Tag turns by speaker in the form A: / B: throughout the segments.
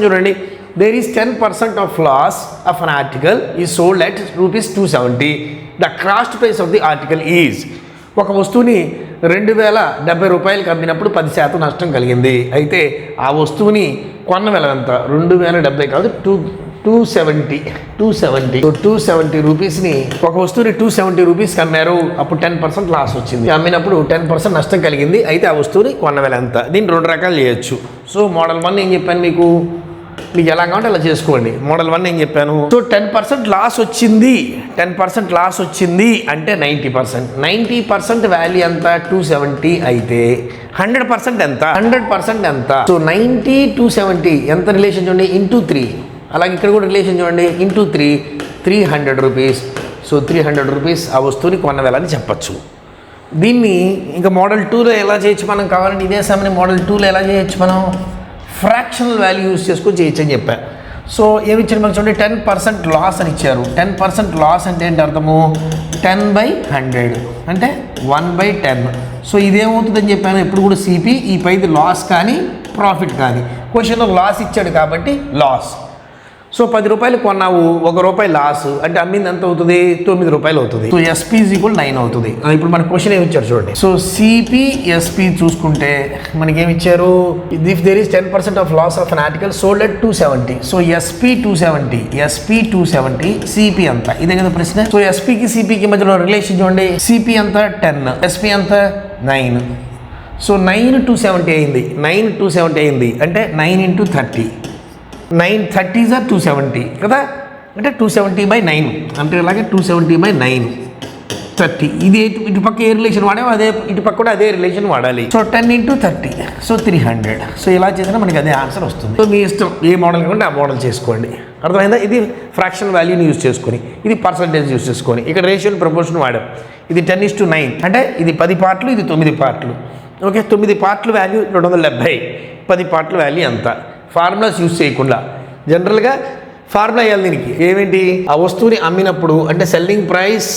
A: చూడండి, there is 10% of loss of an article is sold at rupees 270. The cost price of the article is, ఒక వస్తువుని 2070 రూపాయలకి అమ్మినప్పుడు 10% నష్టం కలిగింది. అయితే ఆ వస్తువుని కొన్న వెల ఎంత? 2070 కాదు, 270. 270 రూపీస్ని, ఒక వస్తువుని 270 రూపీస్కి అమ్మారు, అప్పుడు 10% లాస్ వచ్చింది. అమ్మినప్పుడు 10% నష్టం కలిగింది. అయితే ఆ వస్తువుని కొన్న వెల ఎంత? దీన్ని 2 రకాలు చేయొచ్చు. సో మోడల్ 1 ఏం చెప్పాను మీకు ఎలా కావాలంటే అలా చేసుకోండి. మోడల్ 1 ఏం చెప్పాను? సో 10% లాస్ వచ్చింది, 10% లాస్ వచ్చింది అంటే 90% వాల్యూ ఎంత? 270 అయితే 100% ఎంత? 100% ఎంత? సో 90 270 ఎంత రిలేషన్ చూడండి, ఇంటూ 3. అలాగే ఇక్కడ కూడా రిలేషన్ చూడండి, ఇంటూ 3, 300 రూపీస్. సో 300 రూపీస్ ఆ వస్తువుని కొన్న వెల అని చెప్పచ్చు. దీన్ని ఇంకా మోడల్ 2లో ఎలా చేయొచ్చు మనం? కావాలంటే ఇదే సమయం మోడల్ 2లో ఎలా చేయొచ్చు మనం? ఫ్రాక్షనల్ వాల్యూ యూస్ చేసుకొని చేయొచ్చు అని చెప్పాను. సో ఏమి ఇచ్చారు మనకు చూడండి, 10% లాస్ అని ఇచ్చారు. 10% లాస్ అంటే ఏంటి అర్థము? 10/100 అంటే 1/10. సో ఇదేమవుతుందని చెప్పాను, ఎప్పుడు కూడా సిపి ఈ పైది లాస్ కానీ ప్రాఫిట్ కానీ. క్వశ్చన్లో లాస్ ఇచ్చాడు కాబట్టి లాస్. సో 10 రూపాయలు కొన్నావు, 1 రూపాయి లాస్ అంటే అమ్మింది ఎంత అవుతుంది? 9 రూపాయలు అవుతుంది. సో ఎస్పీ ఈజ్ ఈక్వల్ 9 అవుతుంది. ఇప్పుడు మన క్వశ్చన్ ఏమి ఇచ్చారు చూడండి. సో సిపి ఎస్పీ చూసుకుంటే మనకేమి ఇచ్చారు? If there is 10% of loss of an article sold at 270. So SP 270 CP అంత. ఇదే కదా ప్రశ్న. సో ఎస్పీకి సిపికి మధ్యలో రిలేషన్ చూడండి, సిపి అంత 10, ఎస్పీ అంత 9. సో 9 270 అయింది, 9 270 అయింది అంటే 9 × 30. 9 30s are 270 కదా, అంటే 270/9 అంటే ఇలాగే 270/9 30. ఇది ఇటు పక్క ఏ రిలేషన్ వాడామో అదే ఇటు పక్క కూడా అదే రిలేషన్ వాడాలి. So 10 × 30, so 300. సో ఇలా చేసినా మనకి అదే ఆన్సర్ వస్తుంది. సో మీ ఇష్టం ఏ మోడల్ కాకుండా ఆ మోడల్ చేసుకోండి. అర్థమైందా? ఇది ఫ్రాక్షన్ వాల్యూని యూజ్ చేసుకొని, ఇది పర్సంటేజ్ యూజ్ చేసుకొని, ఇక్కడ రేషియో ప్రపోర్షన్ వాడాం. ఇది 10:9 అంటే ఇది 10 పార్ట్లు, ఇది 9 పార్ట్లు. ఓకే, 9 పార్ట్లు వాల్యూ 270, 10 పార్ట్లు వాల్యూ ఎంత? ఫార్ములాస్ యూజ్ చేయకుండా జనరల్గా ఫార్ములా వేయాలి దీనికి. ఏమేంటి? ఆ వస్తువుని అమ్మినప్పుడు అంటే సెల్లింగ్ ప్రైస్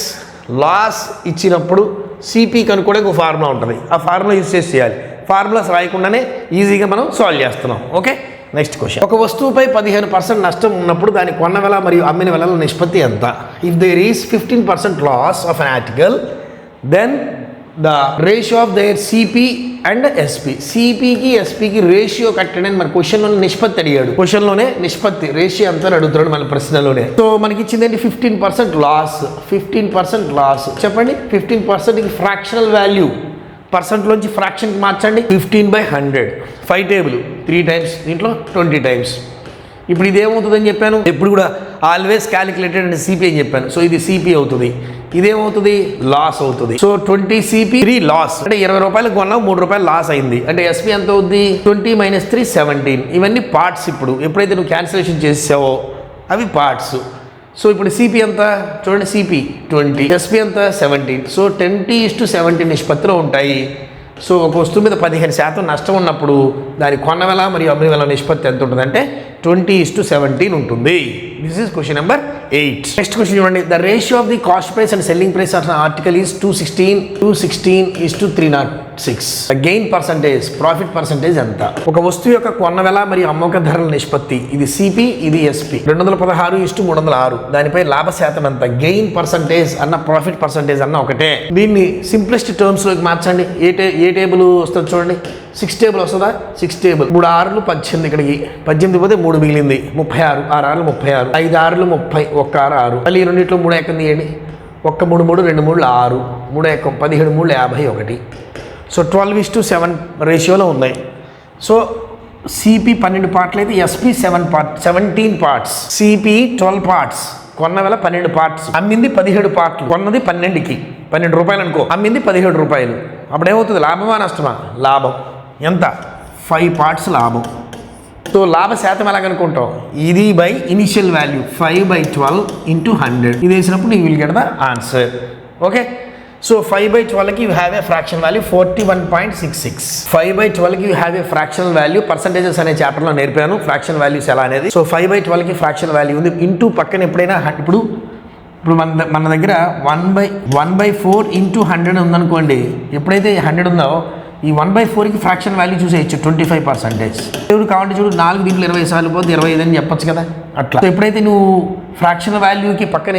A: లాస్ ఇచ్చినప్పుడు సిపి కనుక్కోవడానికి ఒక ఫార్ములా ఉంటుంది. ఆ ఫార్ములా యూజ్ చేసి చేయాలి. ఫార్ములాస్ రాయకుండానే ఈజీగా మనం సాల్వ్ చేస్తున్నాం. Okay, next question. ఒక వస్తువుపై 15% నష్టం ఉన్నప్పుడు దాని కొన్న వెల మరియు అమ్మిన వెలల నిష్పత్తి ఎంత? If there is 15% loss of an article, then the ratio of their CP and SP. సిపికి ఎస్పీకి రేషియో కట్టండి అని మన క్వశ్చన్లోనే నిష్పత్తి అడిగాడు. క్వశ్చన్లోనే నిష్పత్తి రేషియో అంతా అడుగుతున్నాడు మన ప్రశ్నలోనే. సో మనకి ఇచ్చింది ఏంటి? 15% లాస్. 15% లాస్ చెప్పండి. 15%కి ఫ్రాక్షనల్ వాల్యూ పర్సెంట్లోంచి ఫ్రాక్షన్కి మార్చండి. 15/100 5 టేబుల్ 3 టైమ్స్, దీంట్లో 20 టైమ్స్. ఇప్పుడు ఇదేమవుతుందని చెప్పాను, ఎప్పుడు కూడా ఆల్వేస్ క్యాలిక్యులేటెడ్ అంటే సిపి అని చెప్పాను. సో ఇది సిపి అవుతుంది, ఇదేమవుతుంది? లాస్ అవుతుంది. సో 20 సిపి 3 లాస్ అంటే 20 రూపాయలకు కొన్నావు, 3 రూపాయలు లాస్ అయింది అంటే ఎస్పీ ఎంత అవుద్ది? 20 - 3 17. ఇవన్నీ పార్ట్స్. ఇప్పుడు ఎప్పుడైతే నువ్వు క్యాన్సిలేషన్ చేసావో అవి పార్ట్స్. సో ఇప్పుడు సిపి ఎంత చూడండి, సిపి 20, ఎస్పీ ఎంత 17. సో 10:70 నిష్పత్తిలో ఉంటాయి. సో ఒక వస్తువు మీద 15% నష్టం ఉన్నప్పుడు దాని కొన్న వెల మరియు అమ్మిన వెల నిష్పత్తి ఎంత ఉంటుంది అంటే 20:17 ఉంటుంది. This is question number 8. Next question చూడండి. The ratio of the cost price and selling price of article is 216:306. Gain percentage, profit percentage ఎంత? ఒక వస్తువు యొక్క కొన్న వెల మరియు అమ్మక ధరల నిష్పత్తి, ఇది సిపి ఇది ఎస్పి, 216:306. దానిపై లాభ శాతం ఎంత? గెయిన్ పర్సంటేజ్ అన్న ప్రాఫిట్ పర్సంటేజ్ అన్న ఒకటే. దీన్ని సింప్లెస్ట్ టర్మ్స్ లోకి మార్చండి. ఏ టేబుల్ వస్తుంది చూడండి, 6 టేబుల్ వస్తుందా? 6 టేబుల్ 3 6లు 18, ఇక్కడికి 18 పోతే 3 మిగిలింది 36, 6 6లు 36, 5 6లు 30, 1 6 6. మళ్ళీ రెండిట్లో 3 ఎక్కం తీయండి, 1 3 3 2 3 6, 3 ఎక్కం 17 3 51. సో 12:7 రేషియోలో ఉన్నాయి. సో సిపి 12 పార్ట్లు అయితే ఎస్పీ 17 పార్ట్స్, సిపి 12 పార్ట్స్, కొన్న వెల 12 పార్ట్స్, అమ్మింది 17 పార్ట్లు, కొన్నది 12కి 12 రూపాయలు అనుకో, అమ్మింది 17 రూపాయలు. అప్పుడు ఏమవుతుంది? లాభమా నష్టమా? లాభం. ఎంత? 5 పార్ట్స్ లాభం. సో లాభ శాతం ఎలాగనుకుంటాం? ఇది బై ఇనిషియల్ వాల్యూ 5/12 × 100. ఇది వేసినప్పుడు you will get the answer. Okay, so 5/12కి you have a fraction value 41.66. 5/12కి you have a fractional value. Percentages అనే చాప్టర్లో నేర్పాను ఫ్రాక్షన్ వాల్యూస్ ఎలా అనేది. సో 5/12కి ఫ్రాక్షన్ వాల్యూ ఉంది. ఇంటూ పక్కన ఎప్పుడైనా ఇప్పుడు మన దగ్గర 1/4 × 100 ఉందనుకోండి. ఎప్పుడైతే 100 ఉందో ఈ 1/4కి ఫ్రాక్షన్ వాల్యూ చూసేయచ్చు 25%. దేవుడు కావాలంటే చూడు 4 దీంట్లో 20 సార్లు పోతే 25 అని చెప్పొచ్చు కదా అట్లా. సో ఎప్పుడైతే నువ్వు ఫ్రాక్షన్ వాల్యూకి పక్కన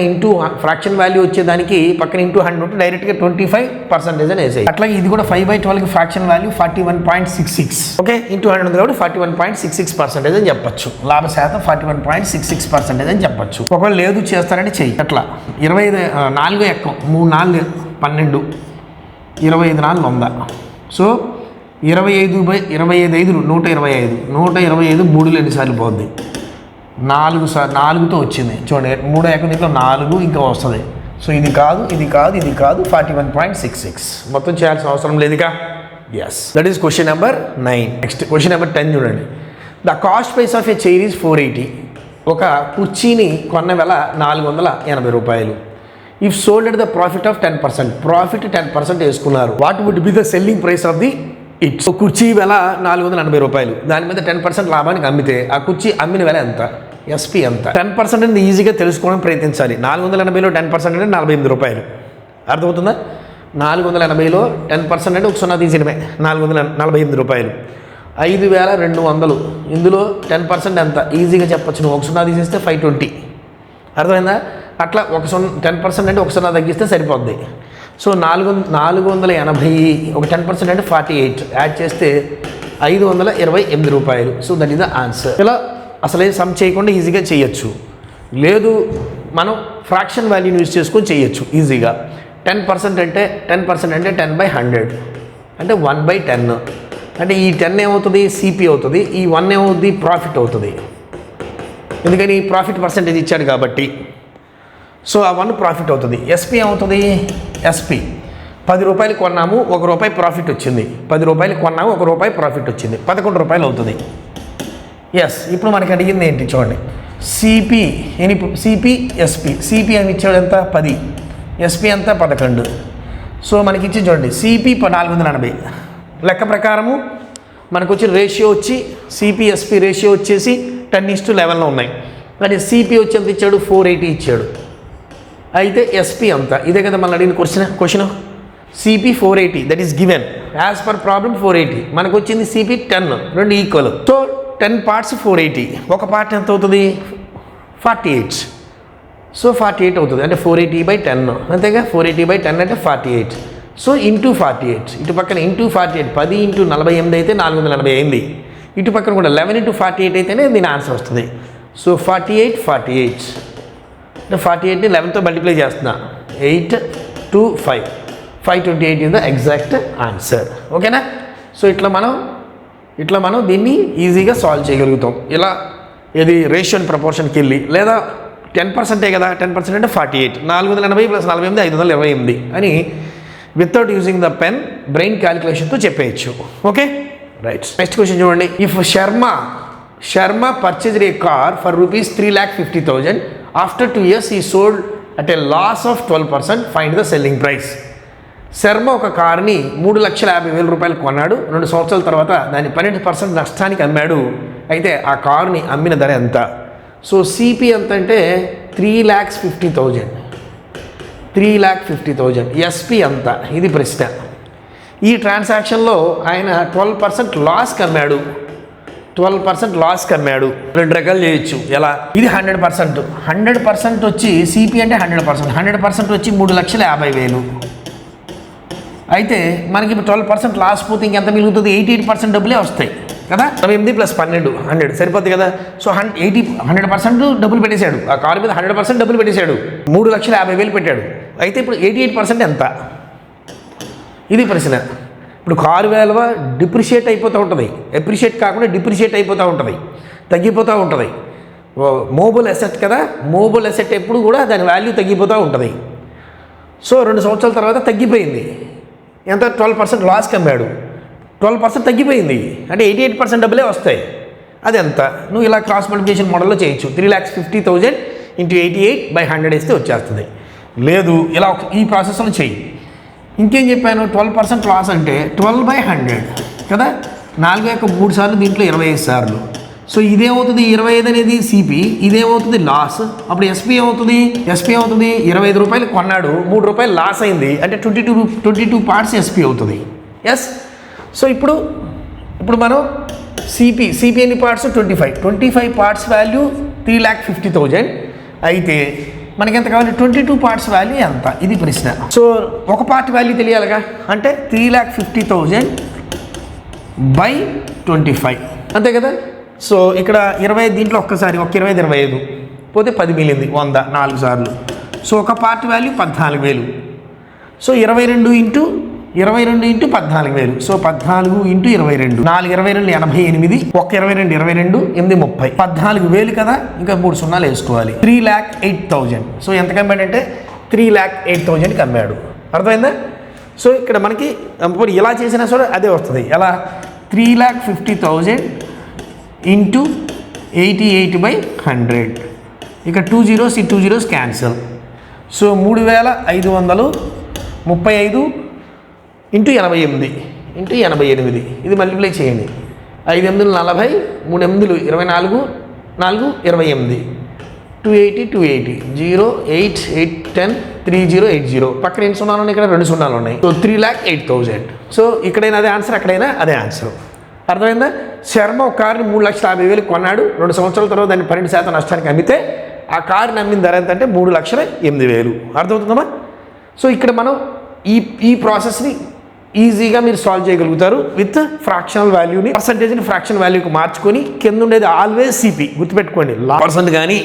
A: ఫ్రాక్షన్ వాల్యూ వచ్చేదానికి పక్కన *100 ఉంటే డైరెక్ట్గా 25% అని వేసేయి. అట్లాగే ఇది కూడా 5/12కి ఫ్రాక్షన్ వాల్యూ 41.66. ఓకే, *100 ఉంది కాబట్టి 41.66% అని చెప్పొచ్చు. లాభ శాతం 41.66% అని చెప్పొచ్చు. ఒకవేళ లేదు చేస్తారంటే చెయ్యి అట్లా. 25 4 ఎక్కం 3 4 12 25 4 100. సో 25/25 125 125 3 ఎన్నిసార్లు పోద్ది 4తో వచ్చింది చూడండి. 3 ఎకం దీంట్లో 4 ఇంకా వస్తుంది. సో ఇది కాదు 41.66 మొత్తం చేయాల్సిన అవసరం లేదుగా. Yes, that is question number 9. Next question number 10 చూడండి. The cost price of a chair is 480. ఒక కుర్చీని కొన్న వెల 480 రూపాయలు. If sold at the profit of 10%, profit 10% వేసుకున్నారు. What would be the selling price of the it? కుర్చీ వెల 480 రూపాయలు, దాని మీద 10% లాభానికి అమ్మితే ఆ కుర్చీ అమ్మిన వెల ఎంత? ఎస్పీ ఎంత? 10% అనేది ఈజీగా తెలుసుకోవడానికి ప్రయత్నించాలి. 480లో 10% అంటే 48 రూపాయలు. అర్థమవుతుందా? 480లో 10% అంటే ఒక 0 తీసేయడమే 448 రూపాయలు. 5200 ఇందులో 10% ఎంత? ఈజీగా చెప్పచ్చు. నువ్వు ఒక 0 తీసేస్తే 520. అర్థమైందా? అట్లా ఒక 10% అంటే ఒక 0 తగ్గిస్తే సరిపోద్ది. సో 480 ఒక 10% అంటే 48 యాడ్ చేస్తే 528 రూపాయలు. So that is the answer. ఇలా అసలే సమ్ చేయకుండా ఈజీగా చేయొచ్చు. లేదు మనం ఫ్రాక్షన్ వాల్యూని యూజ్ చేసుకొని చేయొచ్చు ఈజీగా. 10% అంటే 10/100 అంటే 1/10. అంటే ఈ 10 ఏమవుతుంది? సిపి అవుతుంది. ఈ 1 ఏమవుతుంది? ప్రాఫిట్ అవుతుంది. ఎందుకని ప్రాఫిట్ పర్సెంటేజ్ ఇచ్చాడు కాబట్టి. సో ఆ 1 ప్రాఫిట్ అవుతుంది. ఎస్పీ ఏమవుతుంది? ఎస్పీ 10 రూపాయలు కొన్నాము, 1 రూపాయి ప్రాఫిట్ వచ్చింది. 10 రూపాయలు కొన్నాము, 1 రూపాయి ప్రాఫిట్ వచ్చింది. 11 రూపాయలు అవుతుంది. ఎస్, ఇప్పుడు మనకి అడిగింది ఏంటి చూడండి. CP SP. సిపి అని ఇచ్చాడు ఎంత? 10. ఎస్పీ ఎంత? 11. సో మనకి ఇచ్చి చూడండి సిపి 480. లెక్క ప్రకారము మనకు వచ్చిన రేషియో వచ్చి సిపి ఎస్పీ రేషియో వచ్చేసి 10:11 ఉన్నాయి. కానీ సిపి వచ్చి ఎంత ఇచ్చాడు? 480 ఇచ్చాడు. అయితే ఎస్పీ అంత. ఇదే కదా మనం అడిగిన question. CP 480 that is given as per problem 480. మనకు వచ్చింది సిపి 10, రెండు ఈక్వల్. సో 10 పార్ట్స్ 480, ఒక పార్ట్ ఎంత అవుతుంది? 48. సో 48 అవుతుంది. అంటే 480/10 అంతేగా. 480/10 అంటే 48. So into 48. ఇటు పక్కన ఇంటూ 48 10 × 48 అయితే 480 అయింది. ఇటు పక్కన కూడా 11 × 48 అయితేనే దీని ఆన్సర్ వస్తుంది. సో 48 అంటే 48ని 11తో మల్టిప్లై చేస్తున్నా. 8 2 5 528 ఇస్ ద ఎగ్జాక్ట్ ఆన్సర్. ఓకేనా? సో ఇట్లా మనం దీన్ని ఈజీగా సాల్వ్ చేయగలుగుతాం. ఇలా ఇది రేషియో ప్రపోర్షన్కి వెళ్ళి, లేదా 10%ఏ కదా. 10% అంటే 48. 480 + 48 528 అని without using the pen brain క్యాలిక్యులేషన్తో చెప్పేయచ్చు. Okay, right. నెక్స్ట్ క్వశ్చన్ చూడండి. If Sharma purchased a car for ₹3,50,000. After 2 years he sold at a loss of 12%. ఫైండ్ ద సెల్లింగ్ ప్రైస్. శర్మ ఒక కార్ని 3,50,000 రూపాయలు కొన్నాడు. 2 సంవత్సరాల తర్వాత దాన్ని 12% నష్టానికి అమ్మాడు. అయితే ఆ కారుని అమ్మిన ధర ఎంత? సో సిపి ఎంత అంటే 3,50,000. ఎస్పీ ఎంత? ఇది ప్రశ్న. ఈ ట్రాన్సాక్షన్లో ఆయన 12% లాస్కి అమ్మాడు. 12% లాస్కి అమ్మాడు. 2 రకాలు చేయొచ్చు. ఎలా? ఇది 100% వచ్చి సిపి అంటే 100% వచ్చి 3,50,000. అయితే మనకి ఇప్పుడు 12% లాస్ పోతే ఇంకెంత మిగులుతుంది? 88% డబ్బులే వస్తాయి కదా. 8 + 12 100 సరిపోద్ది కదా. సో 100% డబ్బులు పెట్టేశాడు. ఆ కారు మీద 100% డబ్బులు పెట్టేశాడు. 3,50,000 పెట్టాడు. అయితే ఇప్పుడు 88% ఎంత? ఇది ప్రశ్న. ఇప్పుడు కారు విలువ డిప్రిషియేట్ అయిపోతూ ఉంటుంది. ఎప్రిషియేట్ కాకుండా డిప్రిషియేట్ అయిపోతూ ఉంటుంది, తగ్గిపోతూ ఉంటుంది. మోబుల్ అసెట్ కదా. మోబుల్ అసెట్ ఎప్పుడు కూడా దాని వాల్యూ తగ్గిపోతూ ఉంటుంది. సో 2 సంవత్సరాల తర్వాత తగ్గిపోయింది. ఎంత? 12% లాస్కి అమ్మాడు. 12% తగ్గిపోయింది అంటే 88% డబ్బులే వస్తాయి. అది ఎంత? నువ్వు ఇలా క్రాస్ మల్టిప్లికేషన్ మోడల్లో చేయొచ్చు. 3,50,000 × 88/100 వేస్తే వచ్చేస్తుంది. లేదు ఇలా ఈ ప్రాసెస్లో చెయ్యి. ఇంకేం చెప్పాను? 12% లాస్ అంటే 12/100 కదా. 4 యొక్క 3 సార్లు దీంట్లో 25 సార్లు. సో ఇదేమవుతుంది? 25 అనేది సిపి, ఇదేమవుతుంది? లాస్. అప్పుడు ఎస్పీ ఏమవుతుంది? 25 రూపాయలు కొన్నాడు, 3 రూపాయలు లాస్ అయింది. అంటే 22 పార్ట్స్ ఎస్పీ అవుతుంది. ఎస్. సో ఇప్పుడు మనం సిపి ఎన్ని పార్ట్స్ 25 పార్ట్స్ వాల్యూ 3,50,000 అయితే మనకి ఎంత కావాలి 22 పార్ట్స్ వాల్యూ ఎంత ఇది ప్రశ్న. సో ఒక పార్ట్ వాల్యూ తెలియాలిగా అంటే 3,50,000 బై 25 అంతే కదా. సో ఇక్కడ 25 దీంట్లో ఒక్కసారి 25 25 పోతే 10 మిగిలింది 100 4 సార్లు. సో ఒక part value 14,000. So 22 into 14,000. So 14 into 22 4 22 88 1 22 22 8 30 14,000 కదా. ఇంకా 3 సున్నాలు వేసుకోవాలి. 3,08,000. సో ఎంత అమ్మాడు అంటే 3,08,000కి అమ్మాడు. అర్థమైందా. సో ఇక్కడ మనకి ఎలా చేసినా సరే అదే వస్తుంది. ఎలా 3,50,000 ఇంటూ 88/100. ఇక 2 zeros ఈ 2 zeros cancel. So 3,535 into 88 into 88 ఇది మల్టిప్లై చేయండి. 5 8 40 3 8 24 4 28 280 280 0 8 8 10 3080 పక్కన ఎన్ని సున్నాలు ఉన్నాయి ఇక్కడ 2 సున్నాలు ఉన్నాయి. సో 3,08,000. సో ఇక్కడైనా అదే ఆన్సర్ అక్కడైనా అదే ఆన్సర్. అర్థమైందా. శర్మ ఒక కారుని 3,50,000 కొన్నాడు. 2 సంవత్సరాల తర్వాత దాన్ని 12% నష్టానికి అమ్మితే ఆ కారుని అమ్మిన ధర ఎంత అంటే 3,08,000. అర్థమవుతుందమ్మా. సో ఇక్కడ మనం ఈ ప్రాసెస్ని ఈజీగా మీరు సాల్వ్ చేయగలుగుతారు విత్ ఫ్రాక్షనల్ వాల్యూని పర్సంటేజ్ని ఫ్రాక్షన్ వాల్యూకి మార్చుకొని కింద ఉండేది ఆల్వేస్ సిపి గుర్తుపెట్టుకోండి. పర్సెంట్ కానీ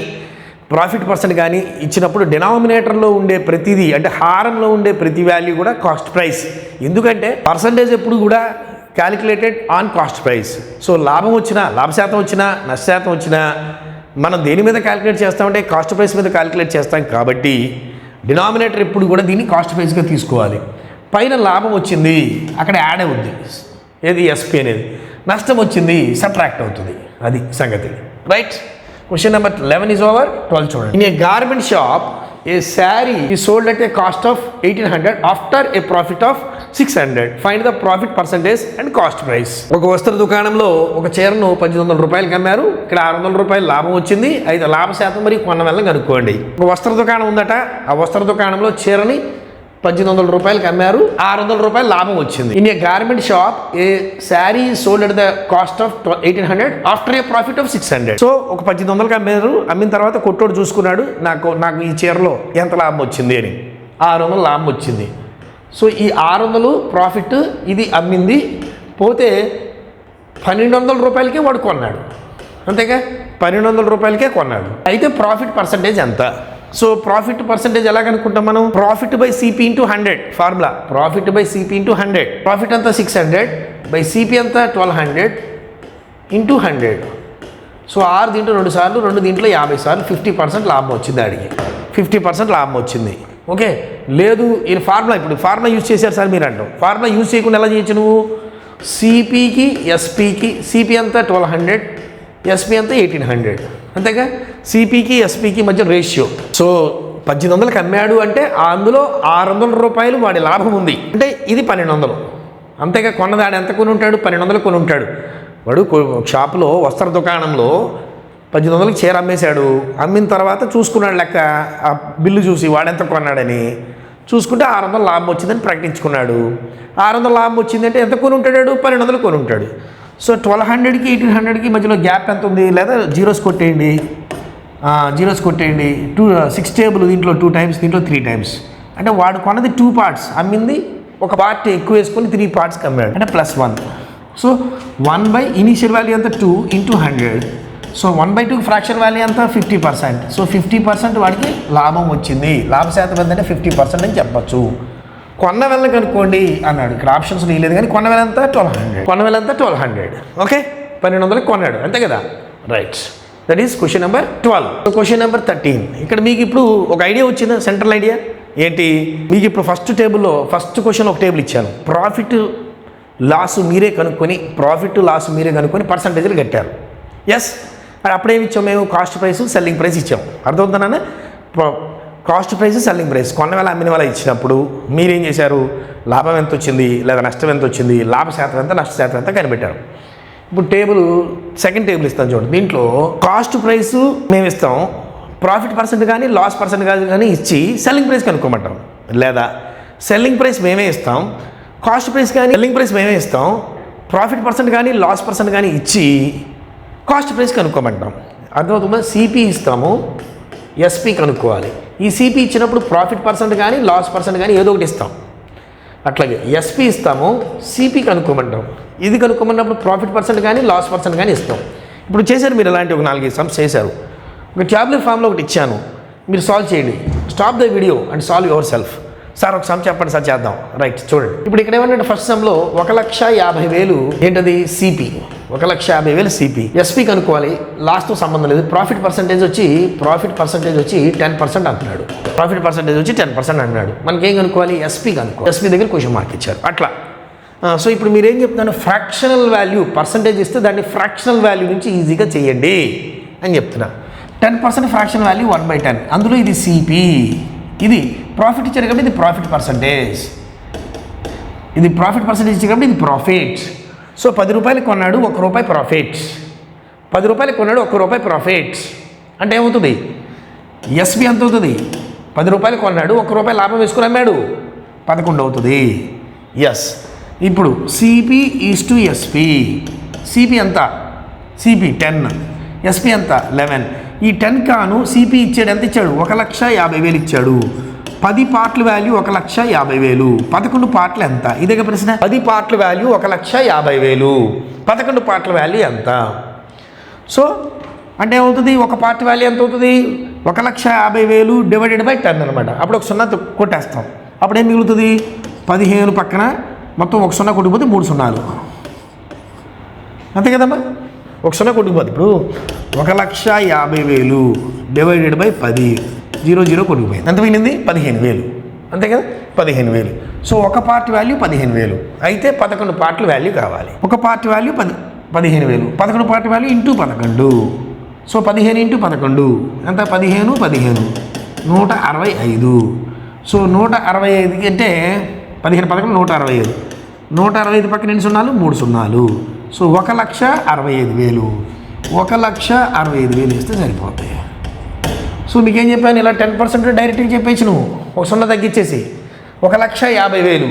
A: ప్రాఫిట్ పర్సెంట్ కానీ ఇచ్చినప్పుడు డినామినేటర్లో ఉండే ప్రతిదీ అంటే హారంలో ఉండే ప్రతి వాల్యూ కూడా కాస్ట్ ప్రైస్. ఎందుకంటే పర్సంటేజ్ ఎప్పుడు కూడా calculated on cost price. So లాభం వచ్చినా లాభ శాతం వచ్చినా నష్ట శాతం వచ్చినా మనం దేని మీద క్యాలిక్యులేట్ చేస్తామంటే కాస్ట్ ప్రైస్ మీద క్యాలిక్యులేట్ చేస్తాం కాబట్టి డినామినేటర్ ఎప్పుడు కూడా దీన్ని కాస్ట్ ప్రైస్గా తీసుకోవాలి. పైన లాభం వచ్చింది అక్కడ యాడ్ అవుద్ది ఏది ఎస్పీ అనేది. నష్టం వచ్చింది సబ్ట్రాక్ట్ అవుతుంది. అది సంగతి. Right. Question number 11 is over. 12 చూడండి. ఇన్ ఏ గార్మెంట్ షాప్ ఏ శారీ ఈ sold at a cost of 1,800 after A profit of 600. Find the profit percentage and cost price. ఒక వస్త్ర దుకాణంలో ఒక చీరను 1,800 రూపాయలకి అమ్మారు. ఇక్కడ 600 రూపాయలు లాభం వచ్చింది. అయితే లాభ శాతం మరి కొన్న వెళ్ళని కనుక్కోండి. ఒక వస్త్ర దుకాణం ఉందట. ఆ వస్త్ర దుకాణంలో చీరని 1,800 రూపాయలకి అమ్మారు. 600 రూపాయలు లాభం వచ్చింది. In a garment shop A sari sold at the cost of 1,800 after A profit of 600. So ఒక 1,800కి అమ్మారు. అమ్మిన తర్వాత కొట్టోడు చూసుకున్నాడు నాకు ఈ చీరలో ఎంత లాభం వచ్చింది అని. 600 లాభం వచ్చింది. సో ఈ 600 ప్రాఫిట్ ఇది అమ్మింది పోతే 1,200 రూపాయలకే వాడు కొన్నాడు. అంతేగా 1,200 రూపాయలకే కొన్నాడు. అయితే ప్రాఫిట్ పర్సంటేజ్ ఎంత. సో ప్రాఫిట్ పర్సంటేజ్ ఎలా కనుక్కుంటాం మనం. Profit by CP into 100 formula. Profit by CP into 100. Profit అంతా 600 బై సిపి అంతా 1,200 ఇంటూ 100. సో 6 దీంట్లో 2 సార్లు 2 దీంట్లో 50 సార్లు 50% లాభం వచ్చింది. అడిగి 50% లాభం వచ్చింది. ఓకే. లేదు ఈ ఫార్ములా ఇప్పుడు ఫార్ములా యూజ్ చేశారు సార్ మీరు అంటాం. ఫార్ములా యూజ్ చేయకుండా ఎలా చేయొచ్చు నువ్వు. సిపికి ఎస్పికి సిపి అంతా 1,200 ఎస్పి అంతా 1,800 అంతేగా. సిపికి ఎస్పికి మధ్య రేషియో. సో 1,800కి అమ్మాడు అంటే అందులో 600 రూపాయలు వాడి లాభం ఉంది అంటే ఇది 1,200. అంతేగా. కొన్నదాడు ఎంత కొని ఉంటాడు 1,200 కొని ఉంటాడు. వాడు షాపులో వస్త్ర దుకాణంలో 1,800కి చీర అమ్మేశాడు. అమ్మిన తర్వాత చూసుకున్నాడు లెక్క ఆ బిల్లు చూసి వాడెంత కొన్నాడని చూసుకుంటే 600 లాభం వచ్చిందని ప్రకటించుకున్నాడు. 600 లాభం వచ్చిందంటే ఎంత కొని ఉంటాడు 1,200 కొని ఉంటాడు. సో 1,200కి 1,800కి మధ్యలో గ్యాప్ ఎంత ఉంది లేదా జీరోస్ కొట్టేయండి. 6 టేబుల్ దీంట్లో 2 టైమ్స్ దీంట్లో 3 టైమ్స్ అంటే వాడు కొన్నది 2 పార్ట్స్ అమ్మింది ఒక పార్ట్ ఎక్కువ వేసుకొని 3 పార్ట్స్కి అమ్మాడు అంటే +1. సో 1 బై ఇనీషియల్ వాల్యూ అంతా 2 ఇంటూ 100. సో 1/2 ఫ్రాక్షన్ వాల్యూ అంతా 50%. సో 50% వాడికి లాభం వచ్చింది. లాభ శాతం ఏంటంటే 50% అని చెప్పచ్చు. కొన్న వెళ్ళ కనుక్కోండి అన్నాడు. ఇక్కడ ఆప్షన్స్ లేదు కానీ కొన్న వెళ్ళంతా 1,200. ఓకే. 1,200కి కొన్నాడు అంతే కదా. Right. That is question number 12. Question number 13. ఇక్కడ మీకు ఇప్పుడు ఒక ఐడియా వచ్చిందా. సెంట్రల్ ఐడియా ఏంటి. మీకు ఇప్పుడు ఫస్ట్ టేబుల్లో ఫస్ట్ క్వశ్చన్ ఒక టేబుల్ ఇచ్చాను. ప్రాఫిట్ లాస్ మీరే కనుక్కొని పర్సంటేజ్లు కట్టారు. ఎస్. అప్పుడేమి ఇచ్చాము మేము కాస్ట్ ప్రైస్ సెల్లింగ్ ప్రైస్ ఇచ్చాము. అర్థమవుతుందన్న. కాస్ట్ ప్రైస్ సెల్లింగ్ ప్రైస్ కొన్న వేళ అమ్మిన వేళ ఇచ్చినప్పుడు మీరేం చేశారు లాభం ఎంత వచ్చింది లేదా నష్టం ఎంత వచ్చింది లాభ శాతం ఎంత నష్ట శాతం ఎంత కనిపెట్టారు. ఇప్పుడు సెకండ్ టేబుల్ ఇస్తాను చూడండి. దీంట్లో కాస్ట్ ప్రైస్ మేము ఇస్తాం. ప్రాఫిట్ పర్సెంట్ కానీ లాస్ పర్సెంట్ కానీ ఇచ్చి సెల్లింగ్ ప్రైస్ కనుక్కోమంటాం. లేదా సెల్లింగ్ ప్రైస్ మేమే ఇస్తాం కాస్ట్ ప్రైస్ కానీ సెల్లింగ్ ప్రైస్ మేమే ఇస్తాం ప్రాఫిట్ పర్సెంట్ కానీ లాస్ పర్సెంట్ కానీ ఇచ్చి కాస్ట్ ప్రైస్ కనుక్కోమంటాం. అర్థమవుతుందా? సిపి ఇస్తాము, ఎస్పి కనుక్కోవాలి. ఈ సిపి ఇచ్చినప్పుడు ప్రాఫిట్ పర్సెంట్ కానీ లాస్ పర్సెంట్ కానీ ఏదో ఒకటి ఇస్తాం. అట్లాగే ఎస్పి ఇస్తాము, సిపి కనుక్కోమంటాం. ఇది కనుక్కోమన్నప్పుడు ప్రాఫిట్ పర్సెంట్ కానీ లాస్ పర్సెంట్ కానీ ఇస్తాం. ఇప్పుడు చేశారు మీరు ఇలాంటి ఒక 4-5 సమ్స్ చేశారు. ఒక ట్యాబ్లెట్ ఫామ్లో ఒకటి ఇచ్చాను, మీరు సాల్వ్ చేయండి. Stop the video and solve your self. Sir ఒక సమ్ చెప్పండి సార్, చేద్దాం. రైట్, చూడండి. ఇప్పుడు ఇక్కడ ఏమన్నా ఫస్ట్ సమ్లో 1,50,000 ఏంటది? సిపి. 1,50,000 సిపి. ఎస్పి కనుక్కోవాలి, లాస్ట్తో సంబంధం లేదు. ప్రాఫిట్ పర్సెంటేజ్ వచ్చి 10% అంటున్నాడు. ప్రాఫిట్ పర్సెంటేజ్ వచ్చి 10% అంటున్నాడు. మనకి ఏం కనుక్కోవాలి? ఎస్పి కనుక్కోవాలి. ఎస్పి దగ్గర క్వశ్చన్ మార్క్ ఇచ్చారు అట్లా. సో ఇప్పుడు మీరేం చెప్తున్నాను? ఫ్రాక్షనల్ వాల్యూ పర్సంటేజ్ ఇస్తే దాన్ని ఫ్రాక్షనల్ వాల్యూ నుంచి ఈజీగా చేయండి అని చెప్తున్నా. 10% ఫ్రాక్షన్ వాల్యూ 1/10. అందులో ఇది సిపి, ఇది ప్రాఫిట్ ఇచ్చారు కాబట్టి ఇది ప్రాఫిట్ పర్సంటేజ్, ఇది ప్రాఫిట్ పర్సంటేజ్ ఇచ్చారు కాబట్టి ఇది ప్రాఫిట్. సో 10 రూపాయలు కొన్నాడు, 1 రూపాయి ప్రాఫిట్. 10 రూపాయలు కొన్నాడు, 1 రూపాయి ప్రాఫిట్ అంటే ఏమవుతుంది? ఎస్పి ఎంత అవుతుంది? 10 రూపాయలు కొన్నాడు, 1 రూపాయి లాభం వేసుకుని అమ్మాడు, 11 అవుతుంది. ఎస్. ఇప్పుడు CP is to SP. CP ఎంత? సిపి 10, ఎస్పి ఎంత? 11. ఈ 10 కాను సిపి ఇచ్చాడు, ఎంత ఇచ్చాడు? 1,50,000 ఇచ్చాడు. 10 పార్ట్ల వాల్యూ 1,50,000. 11 పార్ట్లు ఎంత? ఇదే ప్రశ్న. 10 పార్ట్ల వాల్యూ 1,50,000. 11 పార్ట్ల వాల్యూ ఎంత? సో అంటే ఏమవుతుంది? ఒక పార్ట్ వాల్యూ ఎంత అవుతుంది? 1,50,000 డివైడెడ్ బై 10 అనమాట. అప్పుడు ఒక 0 కొట్టేస్తాం. అప్పుడు ఏం మిగులుతుంది? 15 పక్కన మొత్తం ఒక 0 కొట్టిపోతే 3 సున్నాలు, అంతే కదమ్మా? ఒక 0 కొట్టుకుపోతుంది. ఇప్పుడు 1,50,000 డివైడెడ్ బై 10, 0 కొట్టుకుపోయింది. ఎంత మిగిలింది? 15,000, అంతే కదా? 15,000. సో ఒక పార్ట్ వాల్యూ 15,000 అయితే 11 పార్ట్ల వాల్యూ కావాలి. ఒక part value 15,000, 11 part value into 11. So 15 into 11 ఎంత? 15, 165. సో 165 అంటే 15, 11, 165. 165 పక్కన ఎన్ని సున్నాలు? 3 సున్నాలు. సో 1,65,000. 1,65,000 ఇస్తే సరిపోతాయి. సో మీకేం చెప్పాను? ఇలా 10% డైరెక్ట్గా చెప్పేసి నువ్వు ఒక 0 తగ్గించేసి 1,50,000.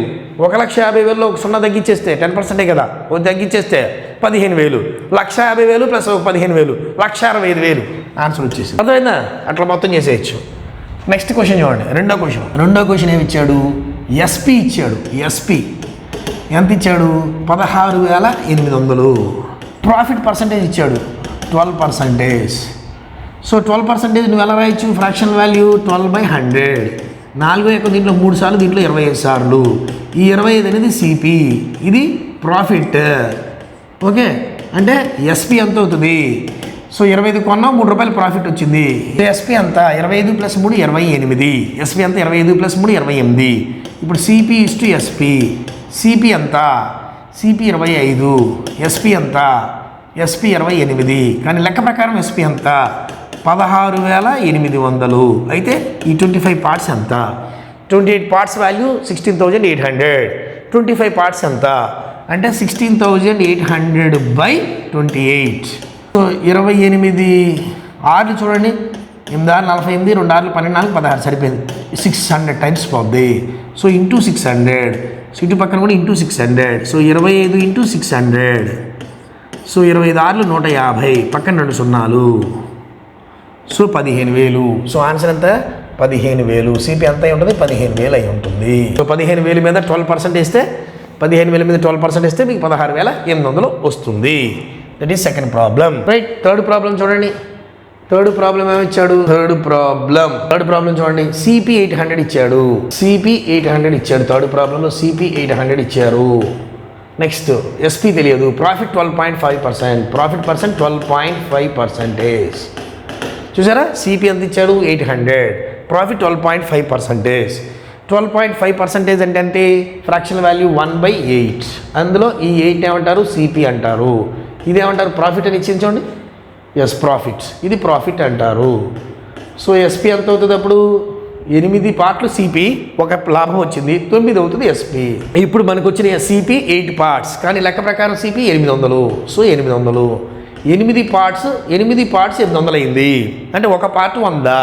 A: 1,50,000లో ఒక 0 తగ్గించేస్తే 10% కదా, ఒక తగ్గించేస్తే 15,000. 1,50,000 ప్లస్ 15,000, 1,65,000 ఆన్సర్ వచ్చేసి. అర్థమైందా? అట్లా మొత్తం చేసేయచ్చు. నెక్స్ట్ క్వశ్చన్ చూడండి. రెండో క్వశ్చన్ ఏమి ఇచ్చాడు? ఎస్పి ఇచ్చాడు. ఎస్పి ఎంత ఇచ్చాడు? 16,800. ప్రాఫిట్ పర్సంటేజ్ ఇచ్చాడు 12%. సో 12% నువ్వు ఎలా రాయొచ్చు? Fraction value 12/100. 4 యొక్క దీంట్లో 3 సార్లు, దీంట్లో 25 సార్లు. ఈ 25 అనేది సిపి, ఇది ప్రాఫిట్. ఓకే, అంటే ఎస్పి ఎంత అవుతుంది? సో 25 కొన్నాం, 3 రూపాయలు ప్రాఫిట్ వచ్చింది. ఎస్పి అంత 25 + 3 28. ఎస్పి అంత 25 + 3 28. ఇప్పుడు CP is to SP. CP ఎంత? సిపి 25. ఎస్పి ఎంత? ఎస్పి 28. కానీ లెక్క ప్రకారం ఎస్పి ఎంత? 16,800. అయితే ఈ 25 పార్ట్స్ ఎంత? 28 పార్ట్స్ వాల్యూ 16,800. 25 పార్ట్స్ ఎంత అంటే 16,800/28. సో 28 ఆర్లు చూడండి, 8 ఆర్లు 48, 2 ఆర్లు 12, 4 16 సరిపోయింది. 600 టైమ్స్ పోద్ది. So into 600. సో ఇటు పక్కన కూడా ఇంటూ 600. So 25 into 600. సో 25 ఆర్లు 150, పక్కన 2 సున్నాలు. సో 15,000. సో ఆన్సర్ ఎంత? 15,000. సిపి ఎంత అయి ఉంటుంది? 15,000 అయి ఉంటుంది. సో 15,000 మీద 12% ఇస్తే 15,000 మీద 12% ఇస్తే మీకు 16,800 వస్తుంది. That is second problem. Right. Third problem చూడండి. థర్డ్ ప్రాబ్లం ఏమిచ్చాడు? థర్డ్ ప్రాబ్లం చూడండి. సిపి 800 ఇచ్చాడు. సిపి 800 ఇచ్చాడు. థర్డ్ ప్రాబ్లంలో సిపి 800 ఇచ్చారు. నెక్స్ట్ ఎస్పి తెలియదు. ప్రాఫిట్ 12.5%. Profit percent 12.5%. చూసారా? సిపి ఎంత ఇచ్చాడు? 800. ప్రాఫిట్ 12.5%. 12.5% అంటే ఫ్రాక్షన్ వాల్యూ 1/8. అందులో ఈ 8 ఏమంటారు? సిపి అంటారు. ఇదేమంటారు? ప్రాఫిట్ అని ఇచ్చింది చూడండి. Yes, profit. ఇది ప్రాఫిట్ అంటారు. సో ఎస్పి ఎంత అవుతుంది? అప్పుడు 8 పార్ట్లు సిపి, ఒక లాభం వచ్చింది, 9 అవుతుంది ఎస్పి. ఇప్పుడు మనకు వచ్చిన సిపి 8 పార్ట్స్, కానీ లెక్క ప్రకారం సిపి 800. సో 800. 8 పార్ట్స్ 800 అయింది అంటే ఒక పార్ట్ 100.